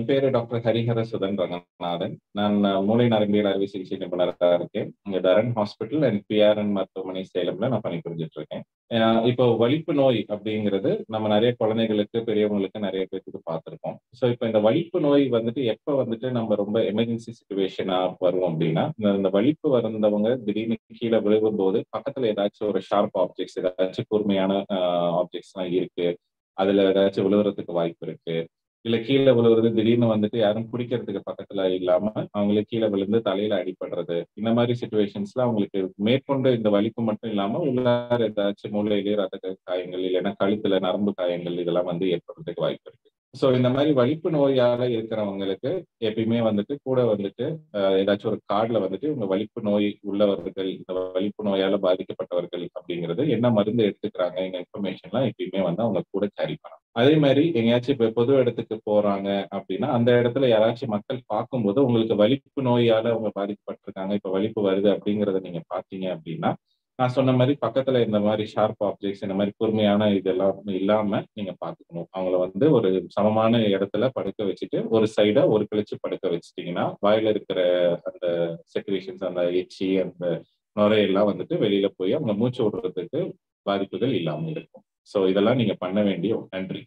என் பேரு டாக்டர் ஹரிஹர சுதன் ரங்கநாதன். நான் மூளை நரம்பியல் அறுவை சிகிச்சை நிபுணரா இருக்கேன். இங்க தரன் ஹாஸ்பிட்டல் அண்ட் பிஆர்என் மருத்துவமனை சேலம்ல நான் பணிபுரிஞ்சுட்டு இருக்கேன். இப்போ வலிப்பு நோய் அப்படிங்கிறது நம்ம நிறைய குழந்தைகளுக்கு, பெரியவங்களுக்கு நிறைய பேத்துக்கு பார்த்திருக்கோம். ஸோ இப்போ இந்த வலிப்பு நோய் வந்துட்டு எப்ப வந்துட்டு நம்ம ரொம்ப எமர்ஜென்சி சிச்சுவேஷனா வரும் அப்படின்னா, இந்த வலிப்பு வந்தவங்க திடீர்னு கீழே விழுகும்போது பக்கத்துல ஏதாச்சும் ஒரு ஷார்ப் ஆப்ஜெக்ட்ஸ், ஏதாச்சும் கூர்மையான ஆப்ஜெக்ட்ஸ் எல்லாம் இருக்கு, அதுல ஏதாச்சும் விழுகுறதுக்கு வாய்ப்பு இருக்கு. இல்ல கீழே விழுவுறது திடீர்னு வந்துட்டு யாரும் பிடிக்கிறதுக்கு பக்கத்துல இல்லாம அவங்களே கீழே விழுந்து தலையில அடிபடுறது, இந்த மாதிரி சிச்சுவேஷன்ஸ்ல அவங்களுக்கு மேற்கொண்டு இந்த வலிப்பு மட்டும் இல்லாம உள்ளார ஏதாச்சும் மூளையிலே ரத்த காயங்கள் இல்லைன்னா கழுத்துல நரம்பு காயங்கள் இதெல்லாம் வந்து ஏற்படுறதுக்கு வாய்ப்பு இருக்கு. ஸோ இந்த மாதிரி வலிப்பு நோயால இருக்கிறவங்களுக்கு எப்பயுமே வந்துட்டு கூட வந்துட்டு ஏதாச்சும் ஒரு கார்டுல வந்துட்டு உங்க வலிப்பு நோய் உள்ளவர்கள், இந்த வலிப்பு நோயால பாதிக்கப்பட்டவர்கள் அப்படிங்கிறது என்ன மருந்து எடுத்துக்கிறாங்க, எங்க இன்ஃபர்மேஷன்லாம் எப்பயுமே வந்து அவங்க கூட கேரி பண்ணணும். அதே மாதிரி எங்கேயாச்சும் இப்ப பொது இடத்துக்கு போறாங்க அப்படின்னா, அந்த இடத்துல யாராச்சும் மக்கள் பார்க்கும்போது உங்களுக்கு வலிப்பு நோயால அவங்க பாதிக்கப்பட்டிருக்காங்க, இப்ப வலிப்பு வருது அப்படிங்கிறத நீங்க பார்த்தீங்க அப்படின்னா, நான் சொன்ன மாதிரி பக்கத்துல இந்த மாதிரி ஷார்ப் ஆப்ஜெக்ட்ஸ், இந்த மாதிரி கூர்மையான இதெல்லாம் இல்லாம நீங்க பார்த்துக்கணும். அவங்கள வந்து ஒரு சமமான இடத்துல படுக்க வச்சுட்டு, ஒரு சைடா ஒரு கழிச்சு படுக்க வச்சுட்டீங்கன்னா, வாயில இருக்கிற அந்த செக்ரீஷன்ஸ், அந்த எச்சி, அந்த நுரையெல்லாம் வந்துட்டு வெளியில போய் அவங்க மூச்சு விடுறதுக்கு பாதிப்புகள் இல்லாம இருக்கும். ஸோ இதெல்லாம் நீங்க பண்ண வேண்டிய நன்றி.